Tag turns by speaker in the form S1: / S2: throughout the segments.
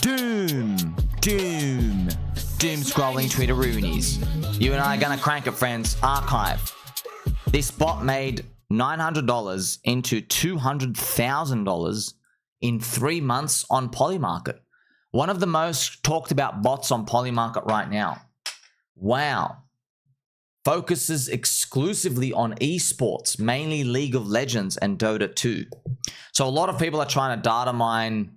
S1: Doom scrolling Twitteroonies. You and I are gonna crank it, friends. Archive. This bot made $900 into $200,000 in 3 months on PolyMarket. One of the most talked about bots on PolyMarket right now. Wow. Focuses exclusively on esports, mainly League of Legends and Dota 2. So a lot of people are trying to data mine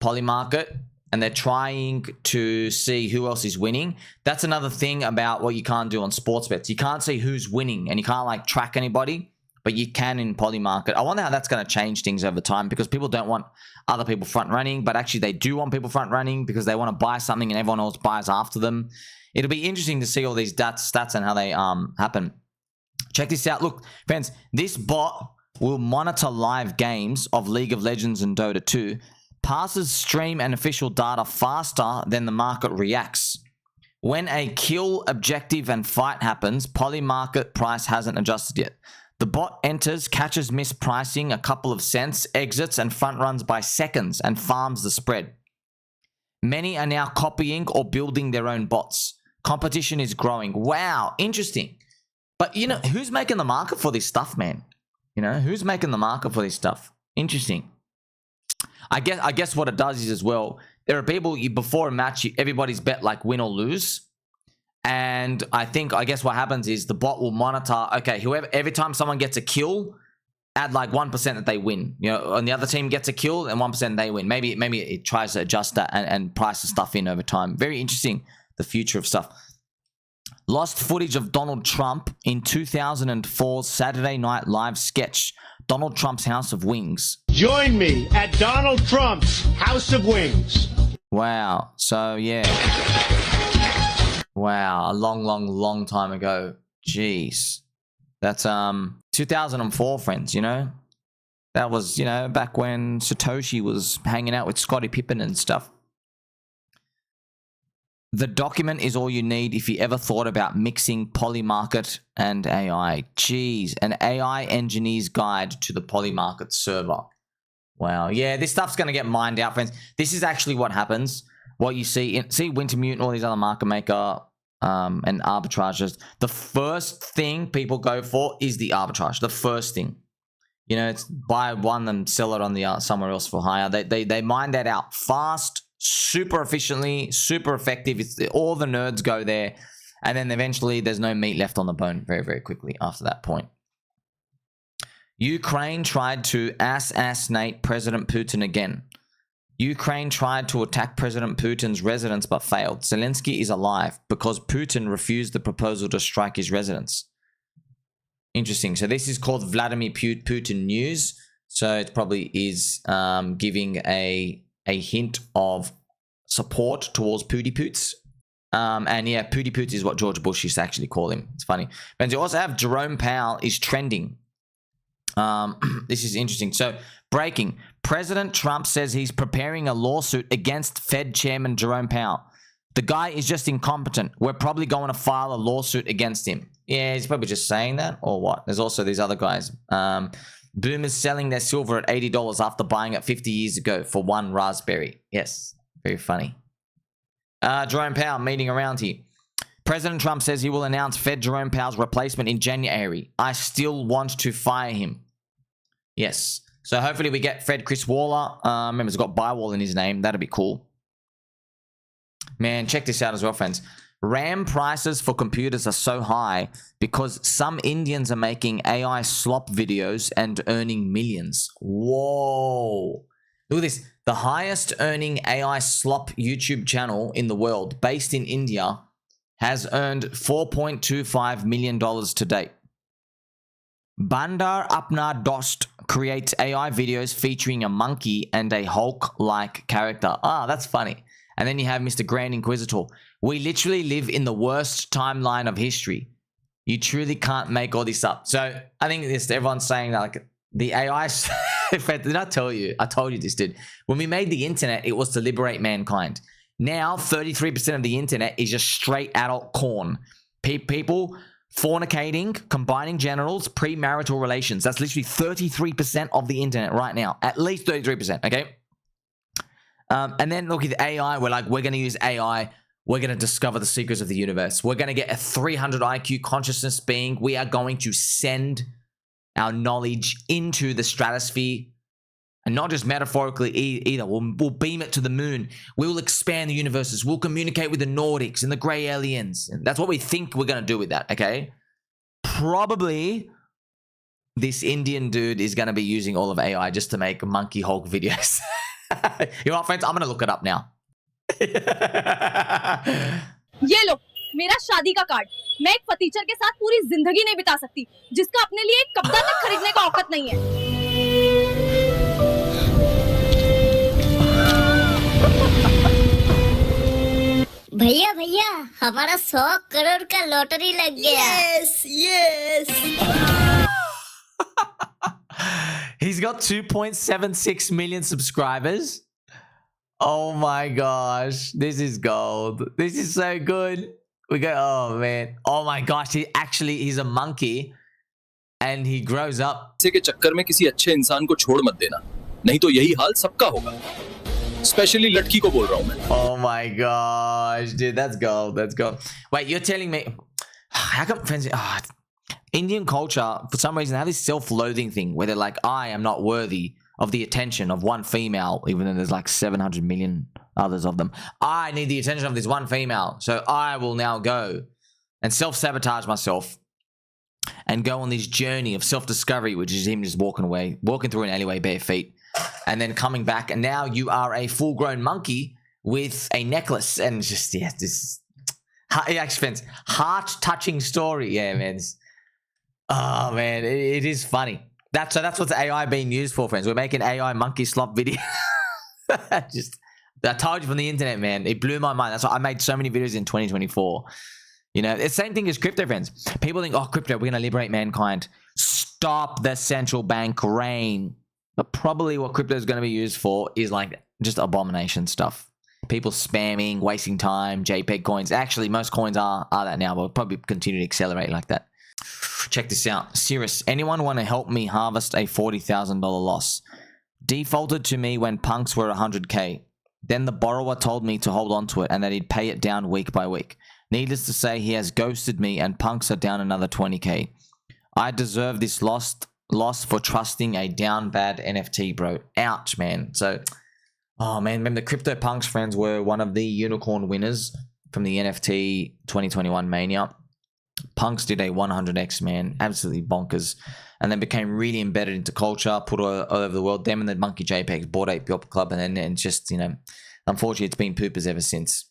S1: PolyMarket and they're trying to see who else is winning. That's another thing about what you can't do on sports bets. You can't see who's winning and you can't like track anybody, but you can in PolyMarket. I wonder how that's going to change things over time because people don't want other people front running, but actually they do want people front running because they want to buy something and everyone else buys after them. It'll be interesting to see all these stats and how they happen. Check this out. Look, friends, this bot will monitor live games of League of Legends and Dota 2, passes stream and official data faster than the market reacts. When a kill, objective, and fight happens, PolyMarket price hasn't adjusted yet. The bot enters, catches mispricing a couple of cents, exits, and front runs by seconds and farms the spread. Many are now copying or building their own bots. Competition is growing. Wow, interesting. But you know, who's making the market for this stuff, man? You know, who's making the market for this stuff? Interesting. I guess what it does is as well, there are people before a match, everybody's bet like win or lose. And I guess what happens is the bot will monitor, okay, every time someone gets a kill, add like 1% that they win. You know, and the other team gets a kill and 1% they win. Maybe it tries to adjust that and price the stuff in over time. Very interesting, the future of stuff. Lost footage of Donald Trump in 2004's Saturday Night Live sketch, Donald Trump's House of Wings.
S2: Join me at Donald Trump's House of Wings.
S1: Wow. So, yeah. Wow. A long time ago. Jeez. That's 2004, friends, you know? That was, you know, back when Satoshi was hanging out with Scottie Pippen and stuff. The document is all you need if you ever thought about mixing PolyMarket and AI. Jeez, an AI engineer's guide to the PolyMarket server. Wow, yeah, this stuff's going to get mined out, friends. This is actually what happens. What you see, Wintermute and all these other market maker and arbitrages. The first thing people go for is the arbitrage. The first thing. You know, it's buy one and sell it on the somewhere else for higher. They mine that out fast, super efficiently, super effective. All the nerds go there, and then eventually there's no meat left on the bone very, very quickly after that point. Ukraine tried to assassinate President Putin again. Ukraine tried to attack President Putin's residence but failed. Zelensky is alive because Putin refused the proposal to strike his residence. Interesting. So this is called Vladimir Putin news. So it probably is giving a hint of support towards Pooty Poots. And yeah, Pooty Poots is what George Bush used to actually call him. It's funny. But you also have Jerome Powell is trending. This is interesting. So breaking. President Trump says he's preparing a lawsuit against Fed Chairman Jerome Powell. The guy is just incompetent. We're probably going to file a lawsuit against him. Yeah, he's probably just saying that or what? There's also these other guys. Boomers selling their silver at $80 after buying it 50 years ago for one raspberry. Yes, very funny. Jerome Powell meeting around here. President Trump says he will announce Fed Jerome Powell's replacement in January. I still want to fire him. Yes. So hopefully we get Fed Chris Waller. Remember, he's got Bywall in his name. That'd be cool. Man, check this out as well, friends. RAM prices for computers are so high because some Indians are making AI slop videos and earning millions. Whoa. Look at this. The highest earning AI slop YouTube channel in the world, based in India, has earned $4.25 million to date. Bandar Apna Dost creates AI videos featuring a monkey and a Hulk-like character. Ah, that's funny. And then you have Mr. Grand Inquisitor. We literally live in the worst timeline of history. You truly can't make all this up. So I think this, everyone's saying that like the AI, did I tell you? I told you this, dude. When we made the internet, it was to liberate mankind. Now, 33% of the internet is just straight adult corn. People fornicating, combining genitals, premarital relations. That's literally 33% of the internet right now. At least 33%, okay? And then look at AI. We're going to use AI. We're going to discover the secrets of the universe. We're going to get a 300 IQ consciousness being. We are going to send our knowledge into the stratosphere. And not just metaphorically either. We'll beam it to the moon. We will expand the universes. We'll communicate with the Nordics and the grey aliens. And that's what we think we're going to do with that, okay? Probably this Indian dude is going to be using all of AI just to make monkey Hulk videos. You know what, friends? I'm going to look it up now.
S3: ये लो मेरा शादी का card मैं एक फटीचर के साथ पूरी जिंदगी नहीं बिता सकती जिसका अपने लिए एक कपड़ा तक खरीदने का औकात नहीं है
S4: भैया भैया हमारा 100 करोड़ का लॉटरी लग गया
S5: Yes.
S1: He's got 2.76 million subscribers. Oh my gosh. This is gold. This is so good. We go, oh man. Oh my gosh. He's a monkey. And he grows up.
S6: के चक्कर में किसी अच्छे इंसान को छोड़ मत देना नहीं तो यही हाल सबका होगा स्पेशली लड़की को बोल रहा हूं मैं
S1: Oh my gosh. Dude, that's gold. That's gold. Wait, you're telling me how come friends Indian culture for some reason have this self-loathing thing where they're like, I am not worthy of the attention of one female, even though there's like 700 million others of them. I need the attention of this one female, so I will now go and self-sabotage myself and go on this journey of self-discovery, which is him just walking through an alleyway bare feet, and then coming back, and now you are a full-grown monkey with a necklace, and just, yeah, this heart-touching story. Yeah, man. Oh, man, it is funny. That's what's AI being used for, friends. We're making AI monkey slop video. I told you from the internet, man. It blew my mind. That's why I made so many videos in 2024. You know, it's the same thing as crypto, friends. People think, oh, crypto, we're going to liberate mankind. Stop the central bank reign. But probably what crypto is going to be used for is like just abomination stuff. People spamming, wasting time, JPEG coins. Actually, most coins are that now, but we'll probably continue to accelerate like that. Check this out. Cirrus, anyone want to help me harvest a $40,000 loss? Defaulted to me when Punkz were 100k. Then the borrower told me to hold on to it and that he'd pay it down week by week. Needless to say, he has ghosted me and Punkz are down another 20k. I deserve this loss for trusting a down bad NFT, bro. Ouch, man. So, oh man, remember the CryptoPunks friends were one of the unicorn winners from the NFT 2021 Mania. Punkz did a 100x, man. Absolutely bonkers. And then became really embedded into culture, put all over the world. Them and the Monkey JPEGs bought a Bjop Club, and then just, you know, unfortunately, it's been poopers ever since.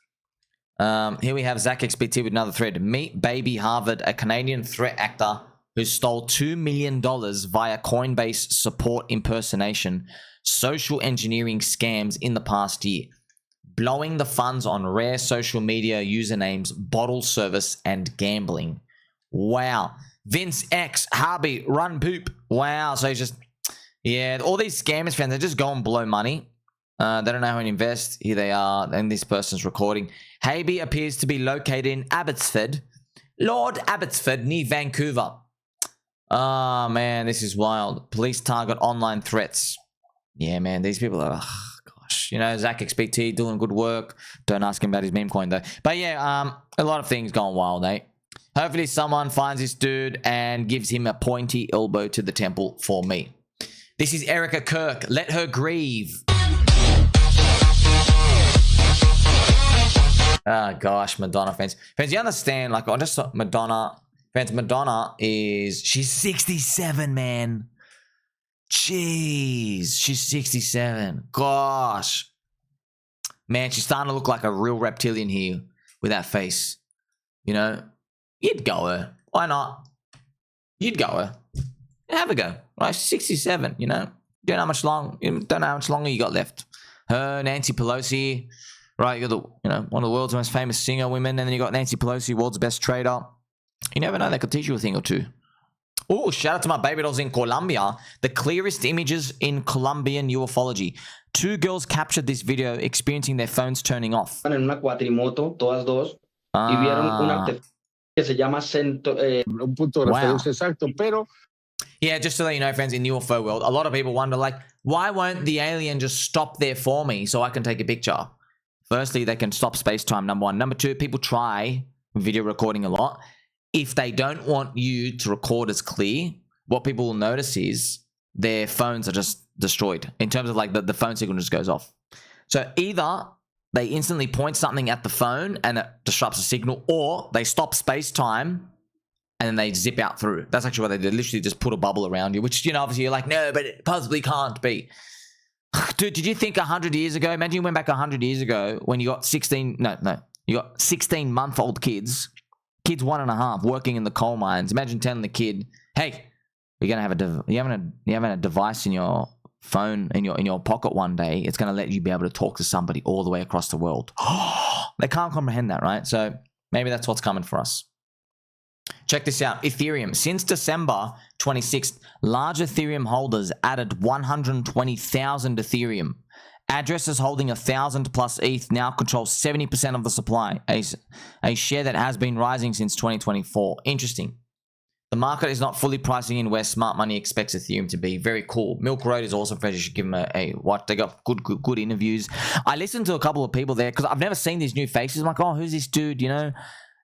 S1: Here we have ZachXBT with another thread. Meet Baby Harvard, a Canadian threat actor who stole $2 million via Coinbase support impersonation, social engineering scams in the past year, blowing the funds on rare social media usernames, bottle service, and gambling. Wow. Vince X, Harvey, Run Poop. Wow. So he's just, yeah, all these scammers, friends, they just go and blow money. They don't know how to invest. Here they are, and this person's recording. Haby appears to be located in Abbotsford, Lord Abbotsford, near Vancouver. Oh, man, this is wild. Police target online threats. Yeah, man, these people are, gosh. You know, ZachXBT doing good work. Don't ask him about his meme coin, though. But yeah, a lot of things going wild, eh? Hopefully someone finds this dude and gives him a pointy elbow to the temple for me. This is Erika Kirk. Let her grieve. Oh, gosh, Madonna fans. Fans, you understand, like, I just saw Madonna. Fans, Madonna is, she's 67, man. Jeez, she's 67. Gosh. Man, she's starting to look like a real reptilian here with that face. You know, you'd go her. Why not? You'd go her. Have a go. Right, 67, you know. You don't know how much longer you got left. Her, Nancy Pelosi. Right, you're one of the world's most famous singer women, and then you got Nancy Pelosi, world's best trader. You never know, they could teach you a thing or two. Oh, shout out to my baby dolls in Colombia. The clearest images in Colombian ufology. 2 girls captured this video experiencing their phones turning off.
S7: En una cuatrimoto, todas dos, y vieron un artefacto que se llama
S8: un punto de referencia exacto, pero
S1: Yeah, just to let you know, friends, in the UFO world, a lot of people wonder, like, why won't the alien just stop there for me so I can take a picture? Firstly, they can stop space-time, number one. Number two, people try video recording a lot. If they don't want you to record as clear, what people will notice is their phones are just destroyed. In terms of, like, the phone signal just goes off. So either they instantly point something at the phone and it disrupts the signal, or they stop space-time and then they zip out through. That's actually what they did. Literally just put a bubble around you, which, you know, obviously you're like, no, but it possibly can't be. Dude, did you think 100 years ago, imagine you went back 100 years ago when you got 16-month-old kids 1.5, working in the coal mines. Imagine telling the kid, hey, you're going to have you having a device in your phone, in your pocket one day. It's going to let you be able to talk to somebody all the way across the world. They can't comprehend that, right? So maybe that's what's coming for us. Check this out. Ethereum. Since December 26th, large Ethereum holders added 120,000 Ethereum. Addresses holding 1,000 plus ETH now control 70% of the supply, a share that has been rising since 2024. Interesting. The market is not fully pricing in where smart money expects Ethereum to be. Very cool. Milk Road is also fresh. You should give them a watch. They got good interviews. I listened to a couple of people there because I've never seen these new faces. I'm like, oh, who's this dude, you know?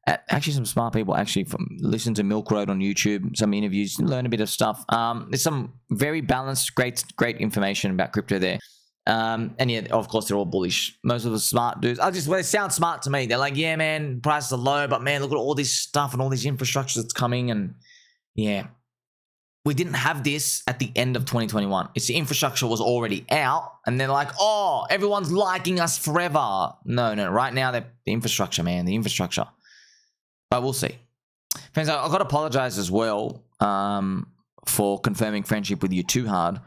S1: Actually, some smart people actually listen to Milk Road on YouTube, some interviews, learn a bit of stuff. There's some very balanced, great information about crypto there. And yeah, of course, they're all bullish. Most of the smart dudes, they sound smart to me. They're like, yeah, man, prices are low, but man, look at all this stuff and all these infrastructure that's coming. And yeah, we didn't have this at the end of 2021. It's the infrastructure was already out, and they're like, oh, everyone's liking us forever. No, right now, the infrastructure, man, the infrastructure. But we'll see. Friends, I've got to apologize as well for confirming friendship with you too hard.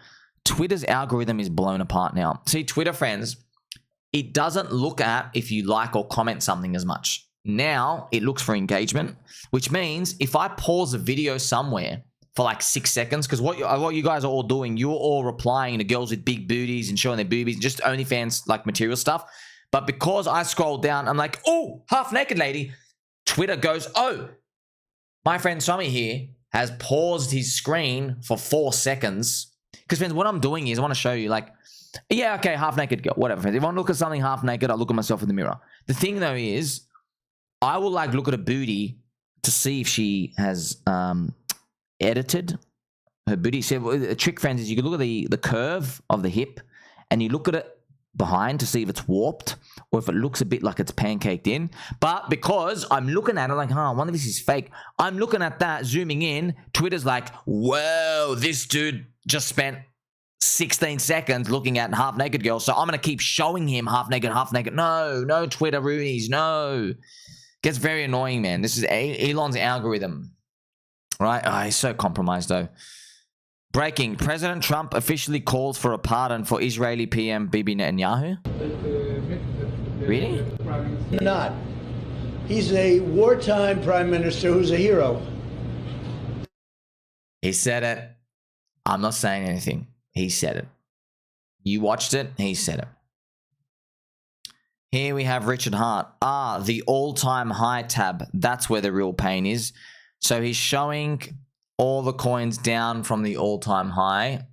S1: Twitter's algorithm is blown apart now. See, Twitter, friends, it doesn't look at if you like or comment something as much. Now, it looks for engagement, which means if I pause a video somewhere for like 6 seconds, because what you guys are all doing, you're all replying to girls with big booties and showing their boobies, just OnlyFans like material stuff. But because I scroll down, I'm like, oh, half naked lady. Twitter goes, oh, my friend Tommy here has paused his screen for 4 seconds. Because, friends, what I'm doing is I want to show you, like, yeah, okay, half naked girl, whatever. If I want to look at something half naked, I look at myself in the mirror. The thing, though, is I will, like, look at a booty to see if she has edited her booty. So the trick, friends, is you can look at the curve of the hip and you look at it behind to see if it's warped or if it looks a bit like it's pancaked in. But because I'm looking at it like, I wonder if this is fake. I'm looking at that, zooming in. Twitter's like, whoa, this dude just spent 16 seconds looking at half naked girl. So I'm going to keep showing him half naked. No, Twitter Roonies, no. Gets very annoying, man. This is Elon's algorithm, right? Oh, he's so compromised, though. Breaking. President Trump officially calls for a pardon for Israeli PM Bibi Netanyahu. Really?
S2: Not. He's a wartime prime minister who's a hero.
S1: He said it. I'm not saying anything. He said it. You watched it. He said it. Here we have Richard Hart. The all-time high tab. That's where the real pain is. So he's showing all the coins down from the all-time high.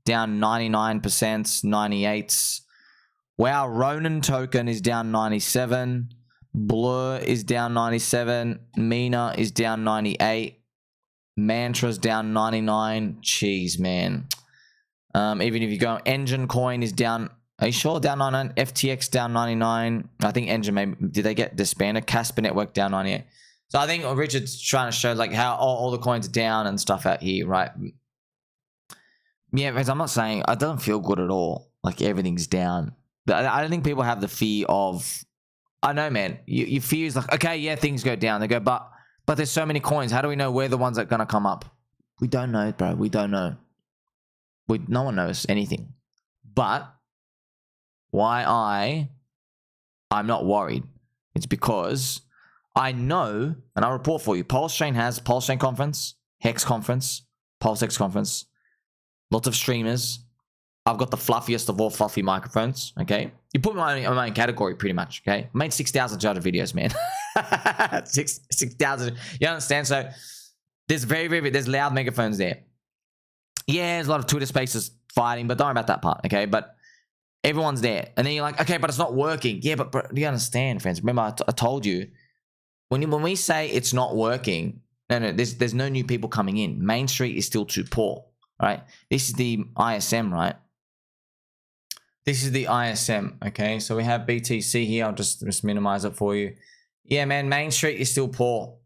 S1: Down 99%, 98s. Wow, Ronin token is down 97. Blur is down 97. Mina is down 98. Mantra's down 99. Jeez, man. Even if you go, Engine coin is down. Are you sure? Down 99. FTX down 99. I think Engine maybe. Did they get disbanded? Casper Network down 98. So I think Richard's trying to show like how all the coins are down and stuff out here, right? Yeah, because I'm not saying I don't feel good at all. Like everything's down. I don't think people have the fear of. I know, man. Your fear is like, okay, yeah, things go down. They go, but there's so many coins. How do we know where the ones that are gonna come up? We don't know, bro. We don't know. No one knows anything. But why I'm not worried. It's because I know, and I'll report for you. PulseChain has PulseChain conference, Hex conference, PulseX conference. Lots of streamers. I've got the fluffiest of all fluffy microphones, okay? You put me in my own category pretty much, okay? I made 6,000 videos, man. 6,000. You understand? So there's there's loud megaphones there. Yeah, there's a lot of Twitter spaces fighting, but don't worry about that part, okay? But everyone's there. And then you're like, okay, but it's not working. Yeah, but do you understand, friends? Remember, I told you, when we say it's not working, no, there's no new people coming in. Main Street is still too poor, right? This is the ISM, right? This is the ISM, okay? So we have BTC here. I'll just minimize it for you. Yeah, man, Main Street is still poor.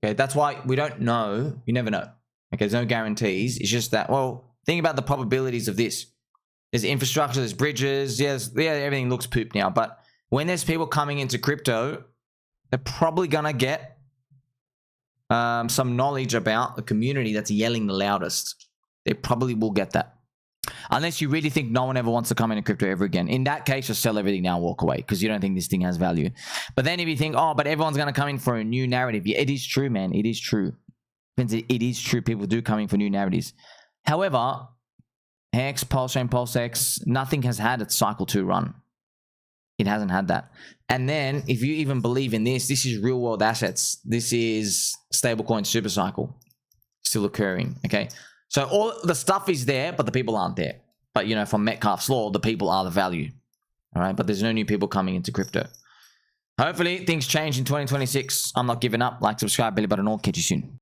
S1: Okay, that's why we don't know. You never know. Okay, there's no guarantees. It's just that, well, think about the probabilities of this. There's infrastructure, there's bridges. Yes, yeah, everything looks poop now. But when there's people coming into crypto, they're probably going to get some knowledge about the community that's yelling the loudest. They probably will get that. Unless you really think no one ever wants to come into crypto ever again. In that case, just sell everything now and walk away because you don't think this thing has value. But then if you think, oh, but everyone's going to come in for a new narrative. Yeah, it is true, man. It is true. It is true. People do come in for new narratives. However, Hex, PulseChain, PulseX, nothing has had its cycle 2 run. It hasn't had that. And then if you even believe in this, this is real world assets. This is stablecoin super cycle still occurring. Okay. So all the stuff is there, but the people aren't there. But you know, from Metcalfe's law, the people are the value. All right. But there's no new people coming into crypto. Hopefully things change in 2026. I'm not giving up. Like, subscribe, belly button, all. Catch you soon.